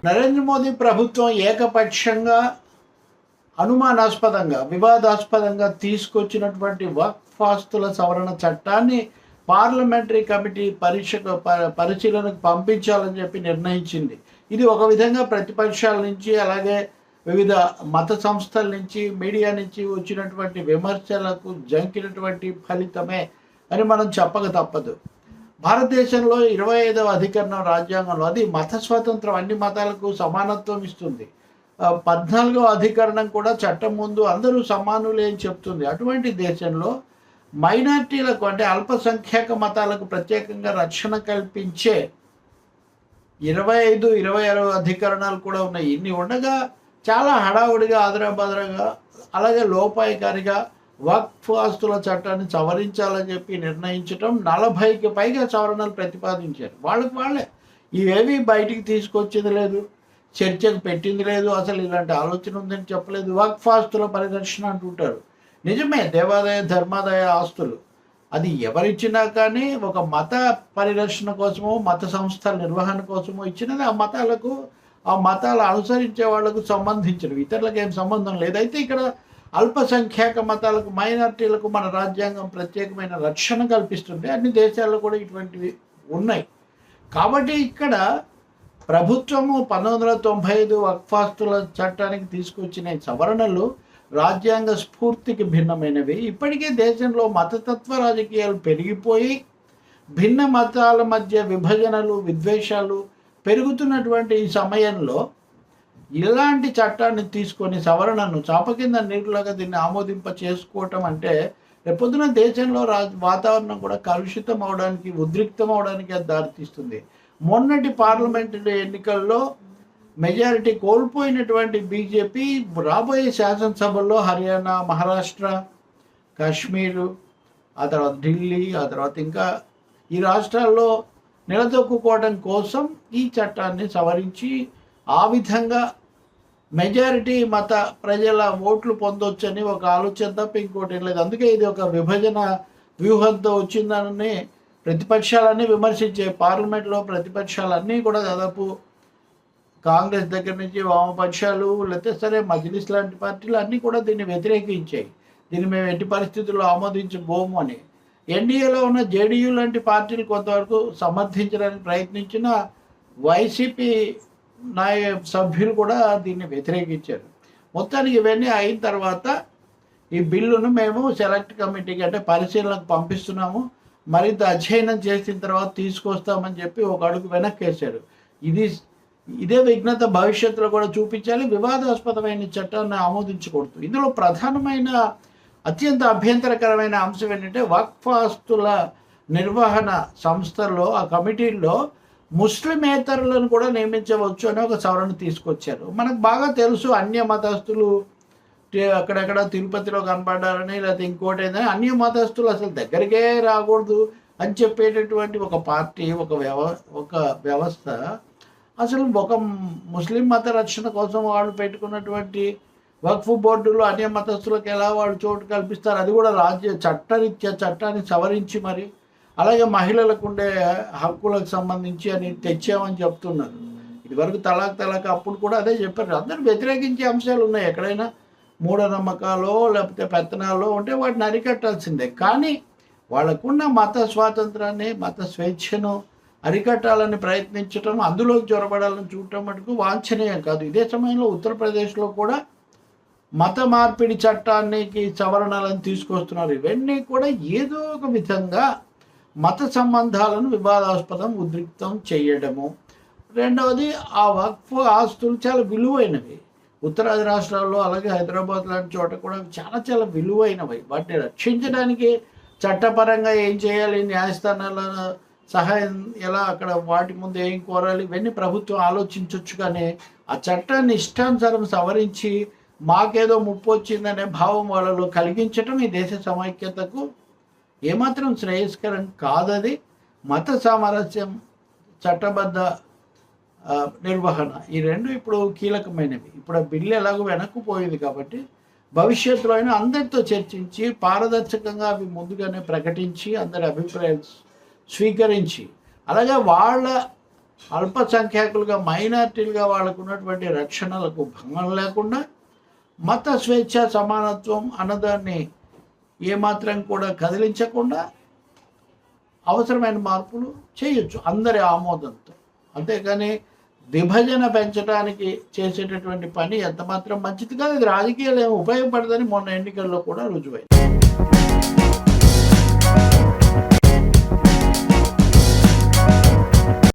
నరేంద్ర మోదీ ప్రభుత్వం ఏకపక్షంగా అనుమానాస్పదంగా వివాదాస్పదంగా తీసుకొచ్చినటువంటి వక్ఫ్ ఆస్తుల సవరణ చట్టాన్ని పార్లమెంటరీ కమిటీ పరిశీలనకు పంపించాలని చెప్పి నిర్ణయించింది. ఇది ఒక విధంగా ప్రతిపక్షాల నుంచి అలాగే వివిధ మత సంస్థల నుంచి మీడియా నుంచి వచ్చినటువంటి విమర్శలకు జంకినటువంటి ఫలితమే అని మనం చెప్పక తప్పదు. భారతదేశంలో 25వ అధికరణం రాజ్యాంగంలో అది మత స్వాతంత్రం అన్ని మతాలకు సమానత్వం ఇస్తుంది. 14వ అధికరణం కూడా చట్టం ముందు అందరూ సమానులే అని చెప్తుంది. అటువంటి దేశంలో మైనార్టీలకు అంటే అల్పసంఖ్యాక మతాలకు ప్రత్యేకంగా రక్షణ కల్పించే 25, 26 అధికరణాలు కూడా ఉన్నాయి. ఇన్ని ఉండగా చాలా హడావుడిగా ఆదరాబాదరాగా అలాగే లోపాయికారిగా వక్ఫ్ ఆస్తుల చట్టాన్ని సవరించాలని చెప్పి నిర్ణయించడం 40కి పైగా సవరణలు ప్రతిపాదించారు. వాళ్ళే ఇవేవి బయటికి తీసుకొచ్చింది లేదు, చర్చకు పెట్టింది లేదు, అసలు ఇలాంటి ఆలోచన ఉందని చెప్పలేదు. వక్ఫ్ ఆస్తుల పరిరక్షణ అంటుంటారు. నిజమే, దేవాదాయ ధర్మాదాయ ఆస్తులు అది ఎవరిచ్చినా కానీ ఒక మత పరిరక్షణ కోసమో మత సంస్థల నిర్వహణ కోసమో ఇచ్చినది ఆ మతాలు అనుసరించే వాళ్లకు సంబంధించినవి, ఇతరులకు ఏం సంబంధం లేదు. అయితే ఇక్కడ అల్పసంఖ్యాక మతాలకు మైనార్టీలకు మన రాజ్యాంగం ప్రత్యేకమైన రక్షణ కల్పిస్తుంది. అన్ని దేశాల్లో కూడా ఇటువంటివి ఉన్నాయి. కాబట్టి ఇక్కడ ప్రభుత్వము 1995 వక్ఫ్ ఆస్తుల చట్టానికి తీసుకొచ్చిన సవరణలు రాజ్యాంగ స్ఫూర్తికి భిన్నమైనవి. ఇప్పటికే దేశంలో మతతత్వ రాజకీయాలు పెరిగిపోయి భిన్న మతాల మధ్య విభజనలు విద్వేషాలు పెరుగుతున్నటువంటి ఈ సమయంలో ఇలాంటి చట్టాన్ని తీసుకొని సవరణను చాప కింద నీరులాగా దీన్ని ఆమోదింప చేసుకోవటం అంటే రేపొద్దున దేశంలో వాతావరణం కూడా కలుషితం అవడానికి ఉద్రిక్తం అవడానికి అది దారితీస్తుంది. మొన్నటి పార్లమెంటు ఎన్నికల్లో మెజారిటీ కోల్పోయినటువంటి బీజేపీ రాబోయే శాసనసభల్లో హర్యానా, మహారాష్ట్ర, కాశ్మీరు, ఆ తర్వాత ఢిల్లీ, ఆ తర్వాత ఇంకా ఈ రాష్ట్రాల్లో నిలదొక్కుకోవడం కోసం ఈ చట్టాన్ని సవరించి ఆ విధంగా మెజారిటీ మత ప్రజల ఓట్లు పొందొచ్చని ఒక ఆలోచన తప్ప ఇంకోటి ఏం లేదు. అందుకే ఇది ఒక విభజన వ్యూహంతో వచ్చిందని ప్రతిపక్షాలన్నీ విమర్శించే పార్లమెంట్లో ప్రతిపక్షాలన్నీ కూడా దాదాపు కాంగ్రెస్ దగ్గర నుంచి వామపక్షాలు లేకపోతే సరే మజ్లిస్ లాంటి పార్టీలు అన్నీ కూడా దీన్ని వ్యతిరేకించాయి. దీన్ని మేము ఎట్టి పరిస్థితుల్లో ఆమోదించబోము అని. ఎన్డీఏలో ఉన్న జేడీయూ లాంటి పార్టీలు కొంతవరకు సమర్థించడానికి ప్రయత్నించిన వైసీపీ సభ్యులు కూడా దీన్ని వ్యతిరేకించారు. మొత్తానికి ఇవన్నీ అయిన తర్వాత ఈ బిల్లును మేము సెలెక్ట్ కమిటీకి అంటే పరిశీలనకు పంపిస్తున్నాము, మరింత అధ్యయనం చేసిన తర్వాత తీసుకొస్తామని చెప్పి ఒక అడుగు వెనక్కి వేశారు. ఇదే విఘ్నత భవిష్యత్తులో కూడా చూపించాలి. వివాదాస్పదమైన చట్టాన్ని ఆమోదించకూడదు. ఇందులో ప్రధానమైన అత్యంత అభ్యంతరకరమైన అంశం ఏంటంటే వక్ఫ్ ఆస్తుల నిర్వహణ సంస్థల్లో ఆ కమిటీల్లో ముస్లిమేతరులను కూడా నియమించవచ్చు అని ఒక సవరణ తీసుకొచ్చారు. మనకు బాగా తెలుసు అన్య మతస్థులు అక్కడెక్కడ తిరుపతిలో కనపడ్డారని లేకపోతే ఇంకోటి ఏంటని అన్య మతస్థులు అసలు దగ్గరికే రాకూడదు అని చెప్పేటటువంటి ఒక పార్టీ ఒక వ్యవస్థ అసలు ఒక ముస్లిం మత రక్షణ కోసం వాళ్ళు పెట్టుకున్నటువంటి వక్ఫ్ బోర్డులో అన్య మతస్థులకు ఎలా వాళ్ళు చోటు కల్పిస్తారు, అది కూడా చట్టరీత్యా చట్టాన్ని సవరించి మరి అలాగే మహిళలకు ఉండే హక్కులకు సంబంధించి అని తెచ్చామని చెప్తున్నారు. ఇదివరకు తలాక్ అప్పుడు కూడా అదే చెప్పారు. అందరూ వ్యతిరేకించే అంశాలు ఉన్నాయి. ఎక్కడైనా మూఢనమ్మకాలు లేకపోతే పెత్తనాలు ఉంటే వాటిని అరికట్టాల్సిందే. కానీ వాళ్ళకున్న మత స్వాతంత్రాన్ని మత స్వేచ్ఛను అరికట్టాలని ప్రయత్నించడం, అందులోకి చొరబడాలని చూడటం మటుకు వాంఛనీయం కాదు. ఇదే సమయంలో ఉత్తరప్రదేశ్లో కూడా మత మార్పిడి చట్టానికి సవరణలను తీసుకొస్తున్నారు. ఇవన్నీ కూడా ఏదో ఒక విధంగా మత సంబంధాలను వివాదాస్పదం ఉద్రిక్తం చేయడము. రెండవది ఆ వక్ఫ్ ఆస్తులు చాలా విలువైనవి. ఉత్తరాది రాష్ట్రాల్లో అలాగే హైదరాబాద్ లాంటి చోట కూడా చాలా విలువైనవి. వాటిని రక్షించడానికి చట్టపరంగా ఏం చేయాలి, న్యాయస్థానాల సహాయం ఎలా, అక్కడ వాటి ముందు ఏం కోరాలి, ఇవన్నీ ప్రభుత్వం ఆలోచించవచ్చు. కానీ ఆ చట్టాన్ని ఇష్టానుసారం సవరించి మాకేదో ముప్పు వచ్చిందనే భావం వాళ్ళలో కలిగించడం ఈ దేశ సమైక్యతకు ఏమాత్రం శ్రేయస్కరం కాదది. మత సామరస్యం, చట్టబద్ధ నిర్వహణ ఈ రెండు ఇప్పుడు కీలకమైనవి. ఇప్పుడు ఆ బిల్లు ఎలాగో వెనక్కిపోయింది కాబట్టి భవిష్యత్తులో అయినా అందరితో చర్చించి పారదర్శకంగా అవి ముందుగానే ప్రకటించి అందరి అభిప్రాయాలు స్వీకరించి అలాగే వాళ్ళ అల్పసంఖ్యాకులుగా మైనార్టీలుగా వాళ్ళకు ఉన్నటువంటి రక్షణలకు భంగం లేకుండా మత స్వేచ్ఛ సమానత్వం అన్నదాన్ని ఏమాత్రం కూడా కదిలించకుండా అవసరమైన మార్పులు చేయొచ్చు అందరి ఆమోదంతో. అంతేకాని విభజన పెంచడానికి చేసేటటువంటి పని ఎంత మాత్రం మంచిది కాదు. ఇది రాజకీయాలు ఏమి ఉపయోగపడదని మొన్న ఎన్నికల్లో కూడా రుజువైంది.